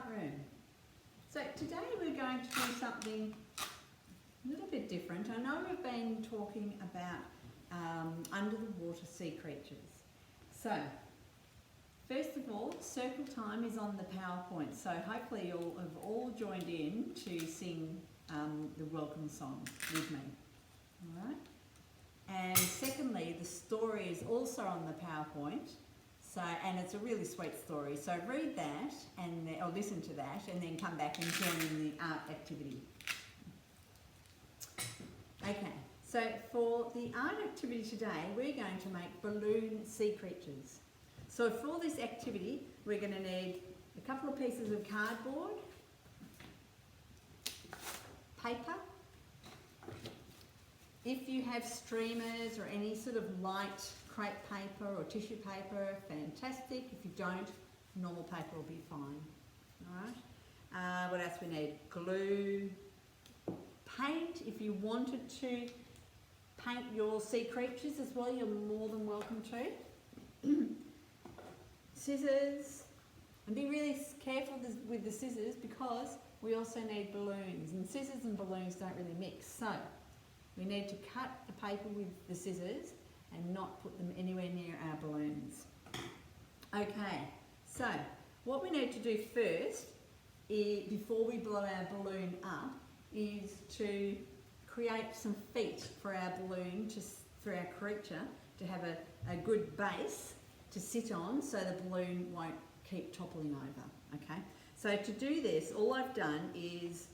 art room. So today we're going to do something a little bit different. I know we've been talking about under the water sea creatures. So first of all, circle time is on the PowerPoint, so hopefully you'll have all joined in to sing the welcome song with me. All right. And secondly, the story is also on the PowerPoint. So, and it's a really sweet story. So read that and or listen to that, and then come back and join in the art activity. Okay. So for the art activity today, we're going to make balloon sea creatures. So for this activity, we're going to need a couple of pieces of cardboard, paper. If you have streamers or any sort of light crepe paper or tissue paper, fantastic. If you don't, normal paper will be fine. All right. What else we need? Glue, paint. If you wanted to paint your sea creatures as well, you're more than welcome to. Scissors. And be really careful with the scissors because we also need balloons. And scissors and balloons don't really mix. So we need to cut the paper with the scissors and not put them anywhere near our balloons. Okay, so what we need to do first, before we blow our balloon up, is to create some feet for our balloon, for our creature, to have a good base to sit on so the balloon won't keep toppling over, okay? So to do this, all I've done is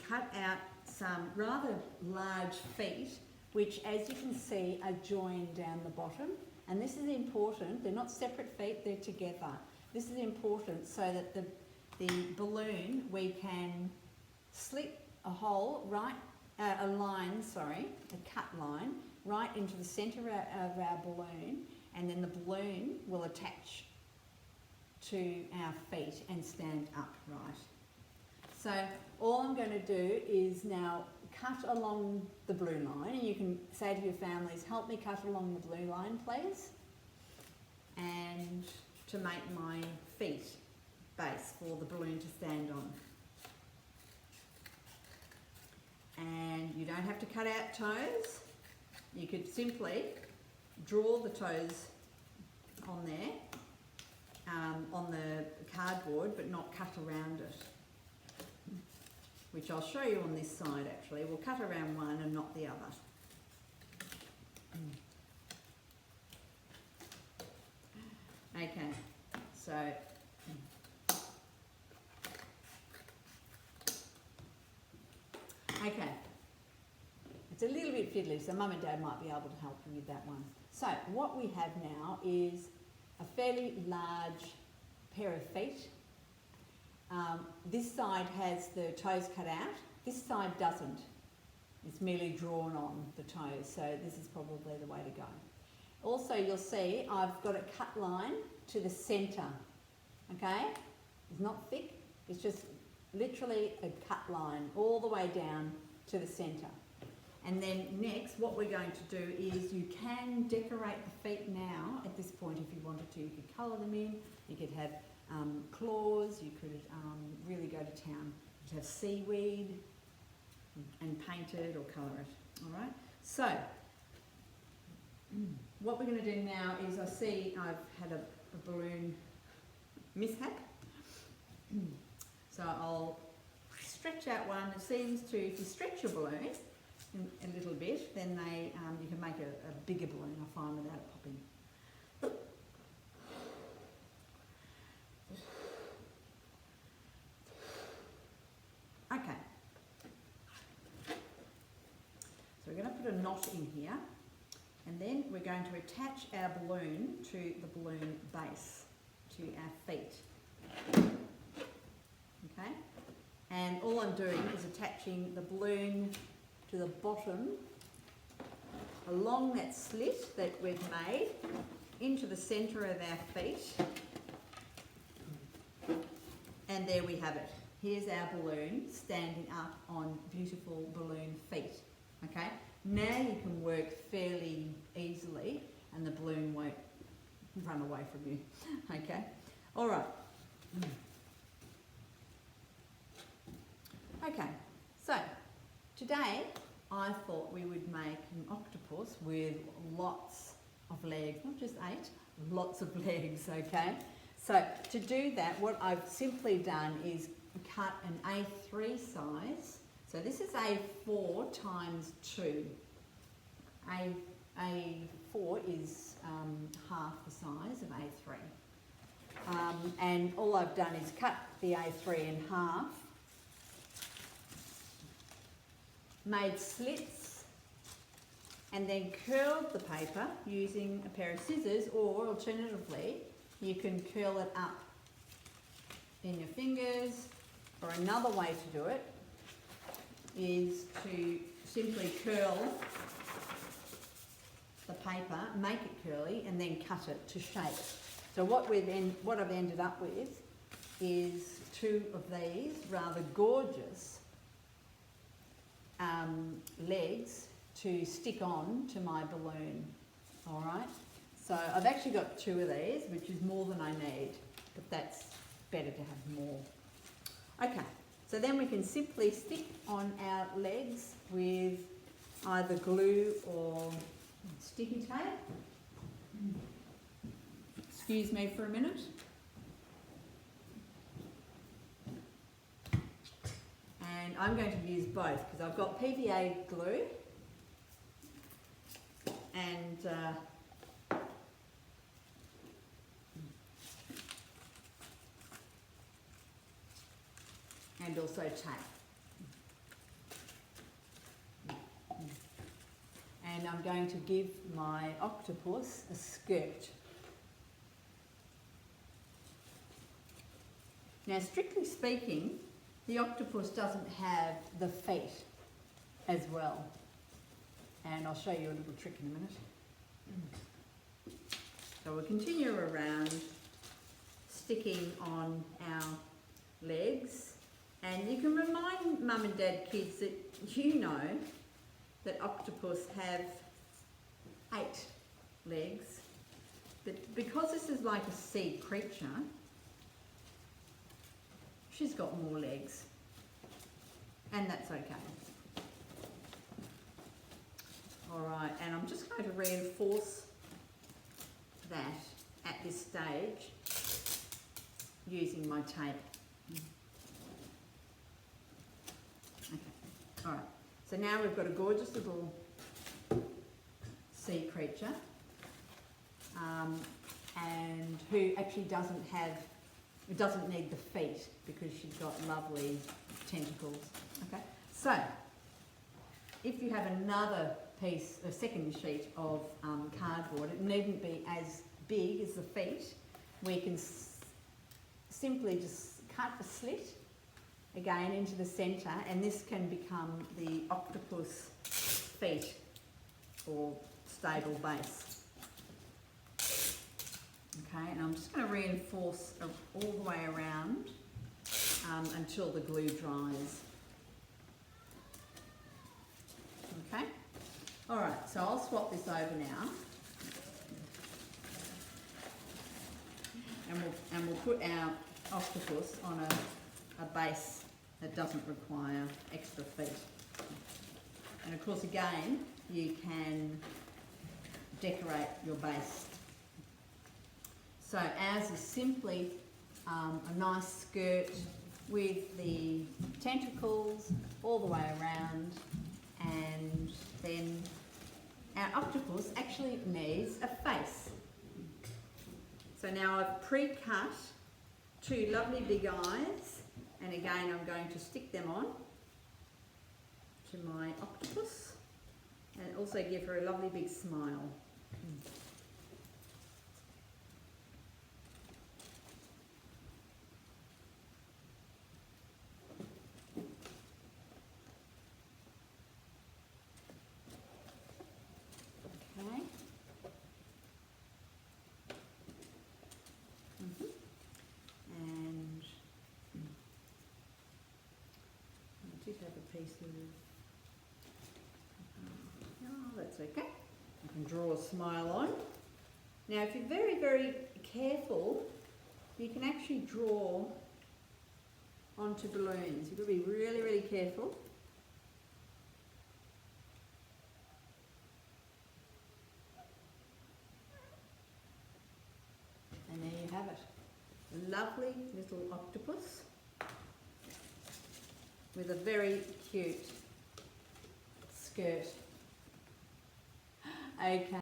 cut out some rather large feet, which, as you can see, are joined down the bottom. And this is important. They're not separate feet, they're together. This is important so that the balloon, we can slit a hole, a cut line, right into the centre of our balloon, and then the balloon will attach to our feet and stand upright. So all I'm going to do is now cut along the blue line, and you can say to your families, help me cut along the blue line please, and to make my feet base for the balloon to stand on. And you don't have to cut out toes, you could simply draw the toes on there, on the cardboard, but not cut around it, which I'll show you on this side actually. We'll cut around one and not the other. Okay, so okay, it's a little bit fiddly, so Mum and Dad might be able to help you with that one. So what we have now is a fairly large pair of feet. This side has the toes cut out, this side doesn't. It's merely drawn on the toes, so this is probably the way to go. Also, you'll see I've got a cut line to the centre, okay? It's not thick, it's just literally a cut line all the way down to the centre. And then next, what we're going to do is you can decorate the feet now at this point if you wanted to. You could colour them in, you could have claws, you could really go to town. You could have seaweed and paint it or colour it, all right? So, what we're going to do now is, I see I've had a balloon mishap. So I'll stretch out one. It seems to, if you stretch your balloon a little bit, then you can make a bigger balloon, I find, without it popping. Okay. So we're going to put a knot in here, and then we're going to attach our balloon to the balloon base, to our feet. Okay? And all I'm doing is attaching the balloon to the bottom along that slit that we've made into the centre of our feet. And there we have it. Here's our balloon standing up on beautiful balloon feet. Okay? Now you can work fairly easily and the balloon won't run away from you. Okay? All right. today I thought we would make an octopus with lots of legs, not just 8, lots of legs, okay? So to do that, what I've simply done is cut an A3 size. So this is A4 times 2. A4 is half the size of A3. And all I've done is cut the A3 in half, made slits, and then curled the paper using a pair of scissors, or alternatively you can curl it up in your fingers, or another way to do it is to simply curl the paper, make it curly, and then cut it to shape. So what I've ended up with is 2 of these rather gorgeous legs to stick on to my balloon. All right, so I've actually got 2 of these, which is more than I need, but that's better to have more. Okay, so then we can simply stick on our legs with either glue or sticky tape. Excuse me for a minute. And I'm going to use both because I've got PVA glue and also tape. And I'm going to give my octopus a skirt. Now, strictly speaking, the octopus doesn't have the feet as well. And I'll show you a little trick in a minute. So we'll continue around, sticking on our legs. And you can remind mum and dad kids that you know that octopus have 8 legs. But because this is like a sea creature, she's got more legs, and that's okay. All right, and I'm just going to reinforce that at this stage using my tape. Okay, all right. So now we've got a gorgeous little sea creature, and who actually doesn't need the feet because she's got lovely tentacles. Okay, so if you have another piece, a second sheet of cardboard, it needn't be as big as the feet. We can simply just cut a slit again into the centre, and this can become the octopus feet or stable base. Okay, and I'm just going to reinforce all the way around until the glue dries. Okay, all right, so I'll swap this over now, and we'll put our octopus on a base that doesn't require extra feet. And of course, again, you can decorate your base. So ours is simply a nice skirt with the tentacles all the way around, and then our octopus actually needs a face. So now I've pre-cut 2 lovely big eyes, and again I'm going to stick them on to my octopus and also give her a lovely big smile. Oh, that's okay. You can draw a smile on. Now, if you're very, very careful, you can actually draw onto balloons. You've got to be really, really careful. lovely little octopus with a very cute skirt. Okay.